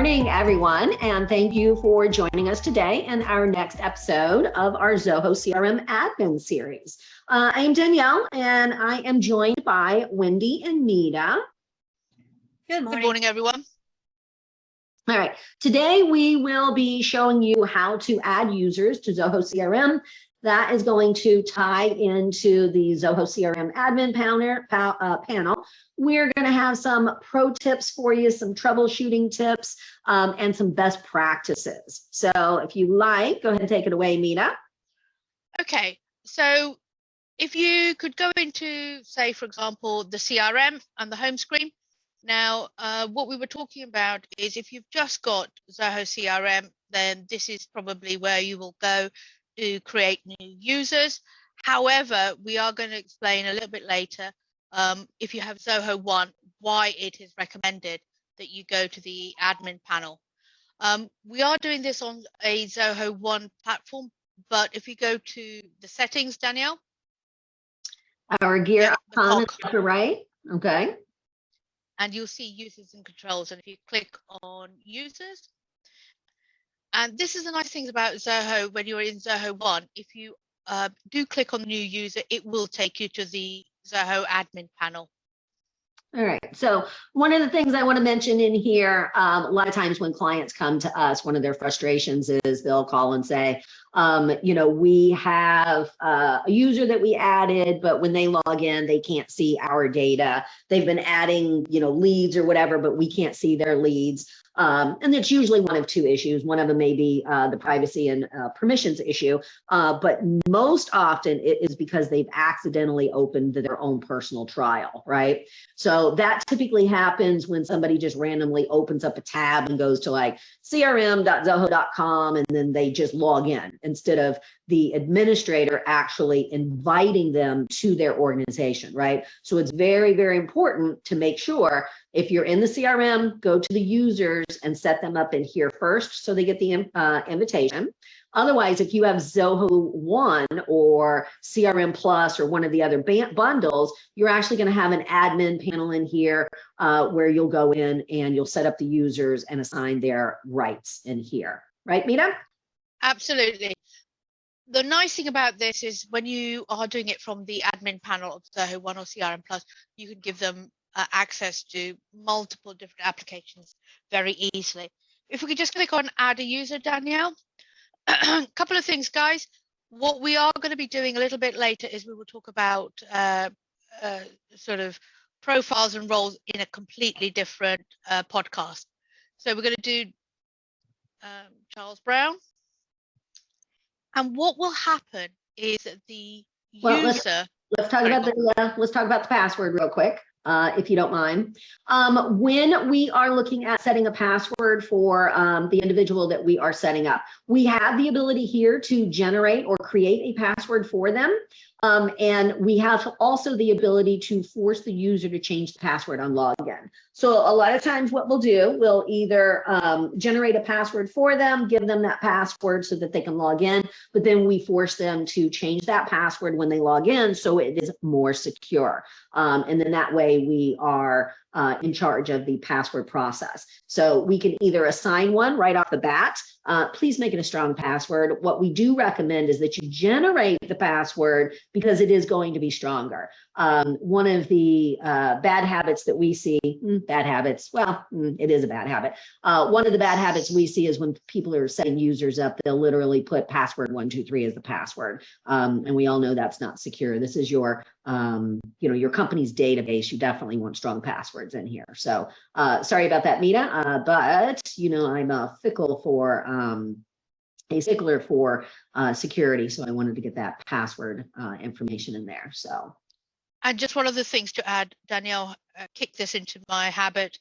morning, everyone, and thank you for joining us today in our next episode of our Zoho CRM Admin series. I am Danielle, and I am joined by Wendy and Meeta. Good morning. Good morning, everyone. All right, today we will be showing you how to add users to Zoho CRM. That is going to tie into the Zoho CRM Admin panel. We're going to have some pro tips for you, some troubleshooting tips, and some best practices. So if you like, go ahead and take it away, Meeta. Okay, so if you could go into, say, for example, the CRM and the home screen. Now, what we were talking about is if you've just got Zoho CRM, then this is probably where you will go to create new users. However, we are going to explain a little bit later, if you have Zoho One, why it is recommended that you go to the admin panel. We are doing this on a Zoho One platform, but if you go to the settings, Danielle. Our gear icon is to the right, okay. And you'll see users and controls, and if you click on users, and this is the nice thing about Zoho when you're in Zoho One, if you do click on new user, it will take you to the Zoho admin panel. All right, so one of the things I want to mention in here, a lot of times when clients come to us, one of their frustrations is they'll call and say, we have a user that we added, but when they log in, they can't see our data. They've been adding, leads or whatever, but we can't see their leads. And it's usually one of two issues. One of them may be the privacy and permissions issue, but most often it is because they've accidentally opened their own personal trial, right? So that typically happens when somebody just randomly opens up a tab and goes to like crm.zoho.com and then they just log in instead of the administrator actually inviting them to their organization, right? So it's very, very important to make sure if you're in the CRM, go to the users and set them up in here first so they get the invitation. Otherwise, if you have Zoho One or CRM Plus or one of the other bundles, you're actually going to have an admin panel in here where you'll go in and you'll set up the users and assign their rights in here. Right, Meeta? Absolutely. The nice thing about this is when you are doing it from the admin panel of Zoho One or CRM Plus, you can give them access to multiple different applications very easily. If we could just click on add a user, Danielle. A couple of things, guys. What we are going to be doing a little bit later is we will talk about sort of profiles and roles in a completely different podcast. So we're going to do Charles Brown. And what will happen is the user. Let's talk about the password real quick, if you don't mind. When we are looking at setting a password for the individual that we are setting up, we have the ability here to generate or create a password for them. And we have also the ability to force the user to change the password on login. So a lot of times what we'll do, we'll either generate a password for them, give them that password so that they can log in, but then we force them to change that password when they log in so it is more secure. And then that way we are in charge of the password process. So we can either assign one right off the bat. Please make it a strong password. What we do recommend is that you generate the password because it is going to be stronger. One of the bad habits that we see, it is a bad habit. One of the bad habits we see is when people are setting users up, they'll literally put password 123 as the password. And we all know that's not secure. This is your your company's database. You definitely want strong passwords in here. So sorry about that, Meeta, but I'm a stickler for security. So I wanted to get that password information in there. So. And just one of the things to add, Danielle kicked this into my habit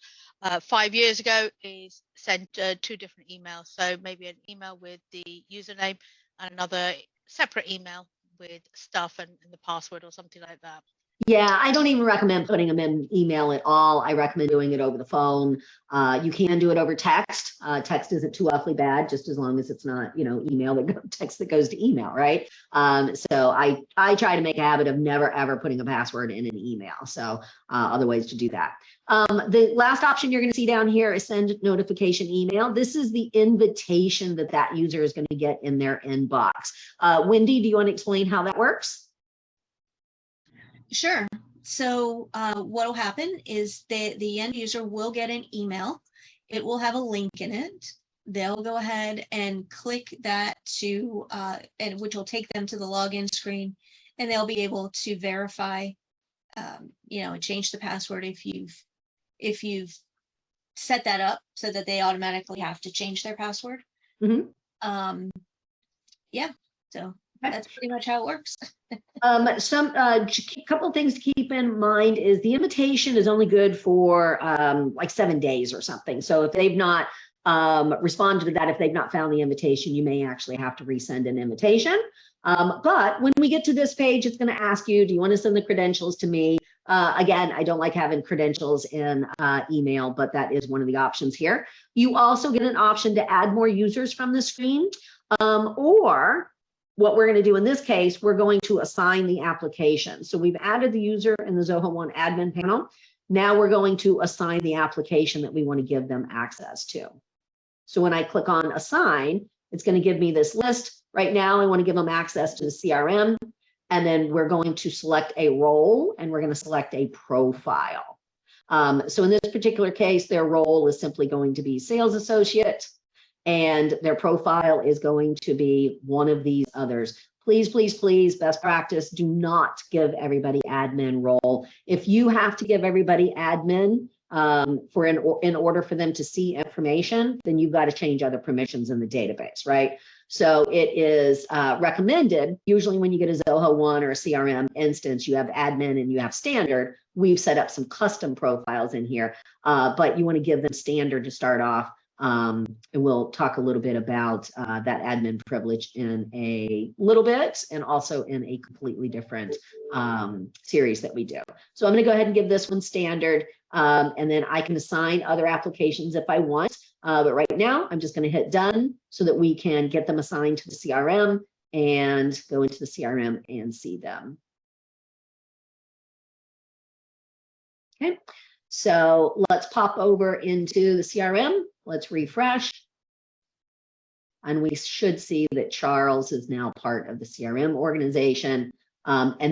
5 years ago, is send 2 different emails. So maybe an email with the username and another separate email with stuff and the password or something like that. Yeah, I don't even recommend putting them in email at all. I recommend doing it over the phone. You can do it over text. Text isn't too awfully bad, just as long as it's not, email text that goes to email, right? So I try to make a habit of never ever putting a password in an email. So other ways to do that. The last option you're going to see down here is send notification email. This is the invitation that user is going to get in their inbox. Wendy, do you want to explain how that works? Sure. So what will happen is the end user will get an email. It will have a link in it. They'll go ahead and click that and which will take them to the login screen, and they'll be able to verify, and change the password if you've set that up so that they automatically have to change their password. Mm-hmm. Yeah. So that's pretty much how it works. Couple of things to keep in mind is the invitation is only good for like 7 days or something. So if they've not responded to that, if they've not found the invitation, you may actually have to resend an invitation. But when we get to this page, it's going to ask you, do you want to send the credentials to me? Again, I don't like having credentials in email, but that is one of the options here. You also get an option to add more users from the screen, or what we're going to do in this case, we're going to assign the application. So we've added the user in the Zoho One Admin panel. Now we're going to assign the application that we want to give them access to. So when I click on assign, it's going to give me this list. Right now, I want to give them access to the CRM. And then we're going to select a role, and we're going to select a profile. So in this particular case, their role is simply going to be sales associate, and their profile is going to be one of these others. Please, please, please, best practice, do not give everybody admin role. If you have to give everybody admin in order for them to see information, then you've got to change other permissions in the database, right? So it is recommended, usually when you get a Zoho One or a CRM instance, you have admin and you have standard. We've set up some custom profiles in here, but you want to give them standard to start off. And we'll talk a little bit about that admin privilege in a little bit, and also in a completely different series that we do. So I'm going to go ahead and give this one standard, and then I can assign other applications if I want. But right now, I'm just going to hit done so that we can get them assigned to the CRM and go into the CRM and see them. Okay, so let's pop over into the CRM. Let's refresh. And we should see that Charles is now part of the CRM organization, and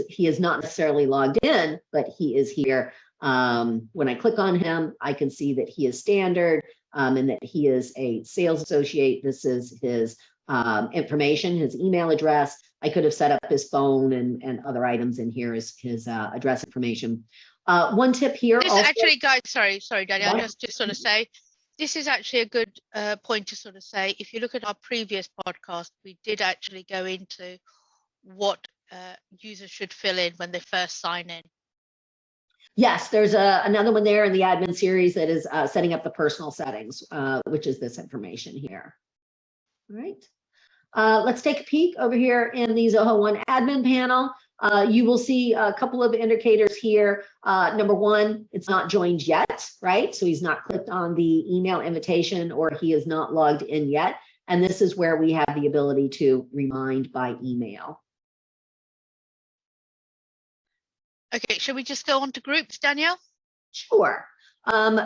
he is not necessarily logged in, but he is here. When I click on him, I can see that he is standard, and that he is a sales associate. This is his information, his email address. I could have set up his phone and other items in here as his address information. One tip here. This also, actually, guys, sorry, Danielle, what? just to sort of say, this is actually a good point to sort of say, if you look at our previous podcast, we did actually go into what users should fill in when they first sign in. Yes, there's another one there in the admin series that is setting up the personal settings, which is this information here. All right. Let's take a peek over here in the Zoho One Admin panel. You will see a couple of indicators here. Number one, it's not joined yet, right? So he's not clicked on the email invitation, or he is not logged in yet. And this is where we have the ability to remind by email. Okay, shall we just go on to groups, Danielle? Sure.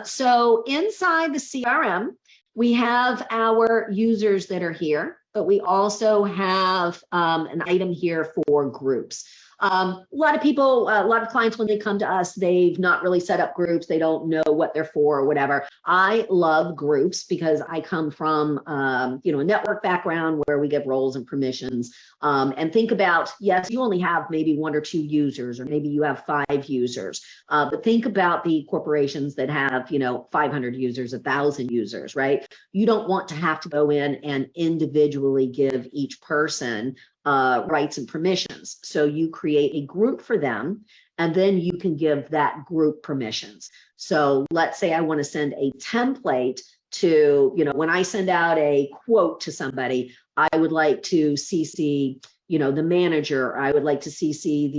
So inside the CRM, we have our users that are here, but we also have an item here for groups. A lot of people, a lot of clients, when they come to us, they've not really set up groups. They don't know what they're for or whatever. I love groups because I come from, a network background where we give roles and permissions. And think about, yes, you only have maybe 1 or 2 users, or maybe you have 5 users. But think about the corporations that have, 500 users, 1,000 users, right? You don't want to have to go in and individually give each person rights and permissions. So you create a group for them, and then you can give that group permissions. So let's say I want to send a template to, when I send out a quote to somebody, I would like to CC, the manager. I would like to CC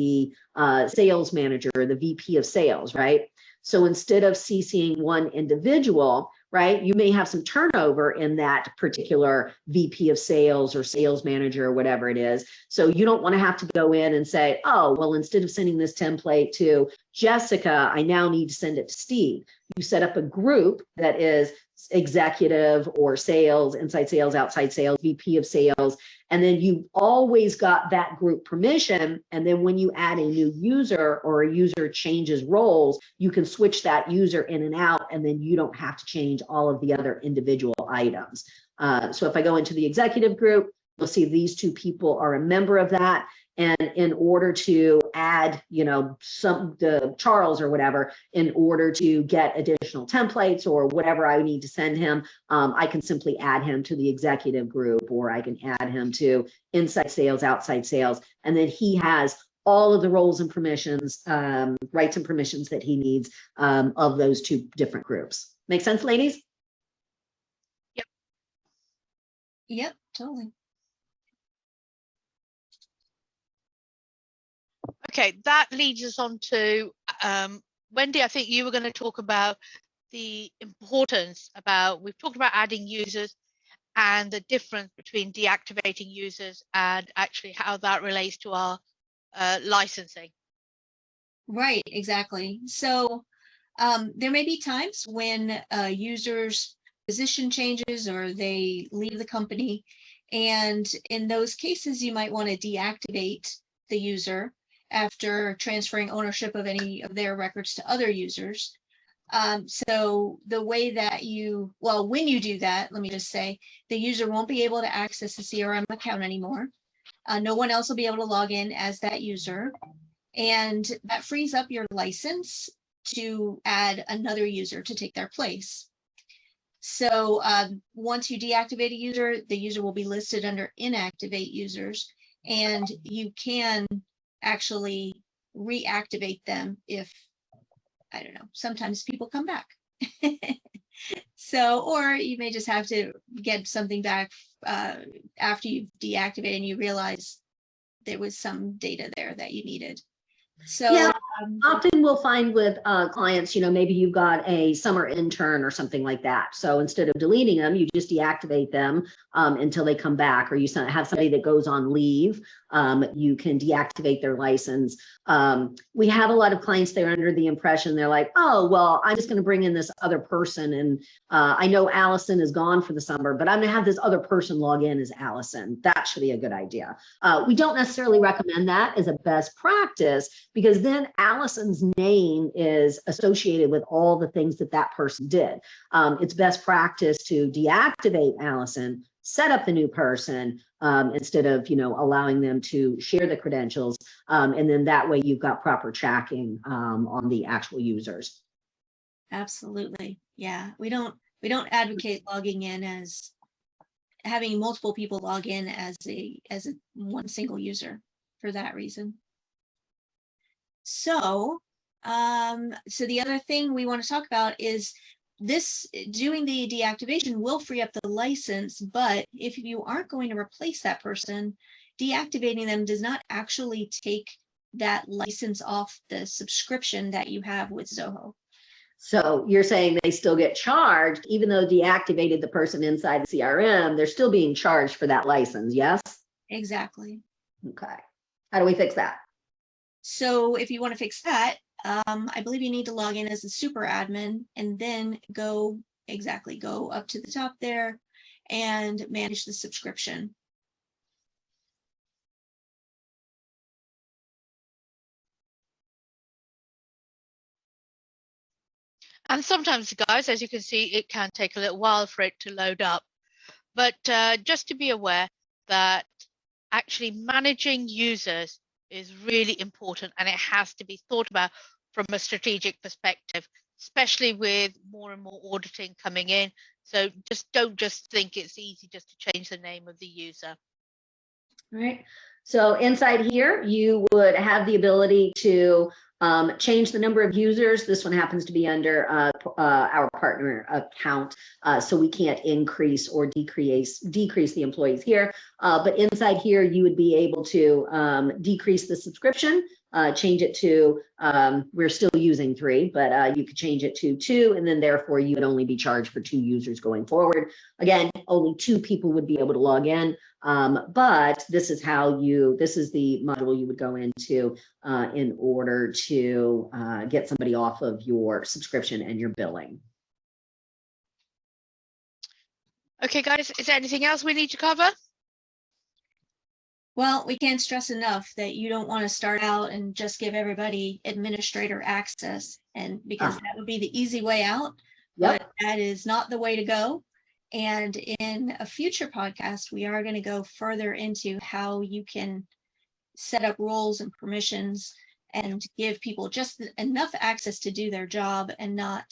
the sales manager or the VP of sales, right? So instead of CCing one individual, right, you may have some turnover in that particular VP of sales or sales manager or whatever it is. So you don't want to have to go in and say, oh, well, instead of sending this template to Jessica, I now need to send it to Steve. You set up a group that is executive or sales, inside sales, outside sales, VP of sales, and then you always got that group permission. And then when you add a new user or a user changes roles, you can switch that user in and out, and then you don't have to change all of the other individual items. So if I go into the executive group, you'll see these two people are a member of that. And in order to add, the Charles or whatever, in order to get additional templates or whatever I need to send him, I can simply add him to the executive group, or I can add him to inside sales, outside sales. And then he has all of the roles and permissions, rights and permissions that he needs of those two different groups. Make sense, ladies? Yep, totally. Okay, that leads us on to Wendy. I think you were going to talk about the importance we've talked about adding users and the difference between deactivating users and actually how that relates to our licensing. Right, exactly. So there may be times when a user's position changes or they leave the company. And in those cases, you might want to deactivate the user after transferring ownership of any of their records to other users. So the way that when you do that, let me just say, the user won't be able to access the CRM account anymore. No one else will be able to log in as that user. And that frees up your license to add another user to take their place. So once you deactivate a user, the user will be listed under inactivate users, and you can actually reactivate them if, I don't know, sometimes people come back. So, or you may just have to get something back after you've deactivated and you realize there was some data there that you needed. So yeah, often we'll find with clients, maybe you've got a summer intern or something like that. So instead of deleting them, you just deactivate them until they come back, or you have somebody that goes on leave. You can deactivate their license. We have a lot of clients, they're under the impression, they're like, oh, well, I'm just going to bring in this other person. And I know Allison is gone for the summer, but I'm going to have this other person log in as Allison. That should be a good idea. We don't necessarily recommend that as a best practice, because then Allison's name is associated with all the things that person did. It's best practice to deactivate Allison, set up the new person instead of, allowing them to share the credentials. And then that way you've got proper tracking on the actual users. Absolutely. Yeah. We don't advocate logging in as having multiple people log in as a one single user for that reason. So, so the other thing we want to talk about is doing the deactivation will free up the license, but if you aren't going to replace that person, deactivating them does not actually take that license off the subscription that you have with Zoho. So you're saying they still get charged, even though deactivated the person inside the CRM, they're still being charged for that license, yes? Exactly. Okay. How do we fix that? So if you want to fix that, I believe you need to log in as a super admin and then go up to the top there and manage the subscription. And sometimes, guys, as you can see, it can take a little while for it to load up. But just to be aware that actually managing users is really important, and it has to be thought about from a strategic perspective, especially with more and more auditing coming in. So don't just think it's easy just to change the name of the user. All right. So inside here, you would have the ability to Change the number of users. This one happens to be under our partner account, so we can't increase or decrease the employees here. But inside here, you would be able to decrease the subscription, change it to, we're still using 3, but you could change it to 2, and then therefore you would only be charged for 2 users going forward. Again, only 2 people would be able to log in, but this is this is the module you would go into in order to get somebody off of your subscription and your billing. Okay, guys, is there anything else we need to cover? Well, we can't stress enough that you don't want to start out and just give everybody administrator access, and because that would be the easy way out, but that is not the way to go. And in a future podcast, we are going to go further into how you can set up roles and permissions and give people just enough access to do their job and not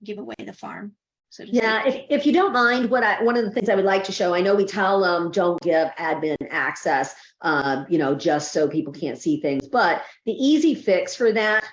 give away the farm. So yeah, if you don't mind, one of the things I would like to show, I know we tell them don't give admin access, just so people can't see things, but the easy fix for that,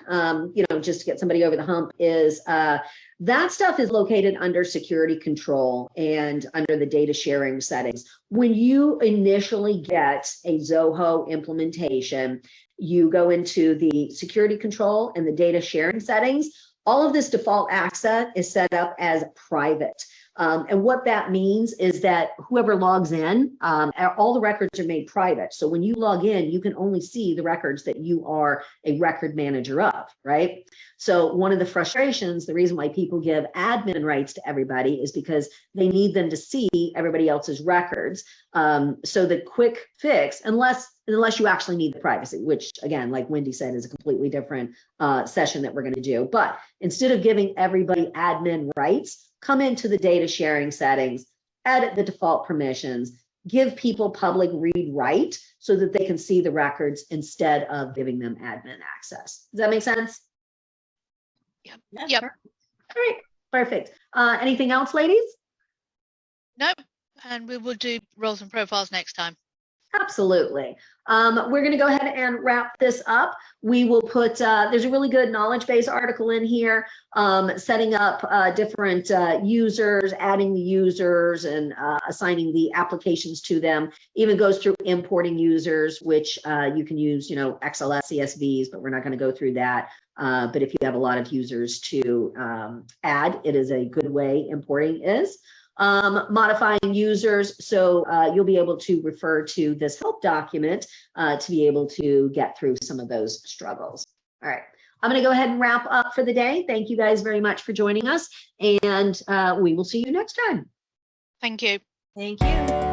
just to get somebody over the hump is that stuff is located under security control and under the data sharing settings. When you initially get a Zoho implementation, you go into the security control and the data sharing settings. All of this default access is set up as private. And what that means is that whoever logs in, all the records are made private. So when you log in, you can only see the records that you are a record manager of, right? So one of the frustrations, the reason why people give admin rights to everybody is because they need them to see everybody else's records. So the quick fix, unless you actually need the privacy, which again, like Wendy said, is a completely different session that we're going to do. But instead of giving everybody admin rights, come into the data sharing settings, edit the default permissions, give people public read write so that they can see the records instead of giving them admin access. Does that make sense? Yep. All right, perfect. Anything else, ladies? Nope. And we will do roles and profiles next time. Absolutely. We're going to go ahead and wrap this up. We will put, there's a really good knowledge base article in here, setting up different users, adding the users and assigning the applications to them. Even goes through importing users, which you can use, XLS, CSVs, but we're not going to go through that. But if you have a lot of users to add, it is a good way importing is. Modifying users, so you'll be able to refer to this help document to be able to get through some of those struggles. All right, I'm going to go ahead and wrap up for the day. Thank you guys very much for joining us, and we will see you next time. Thank you. Thank you.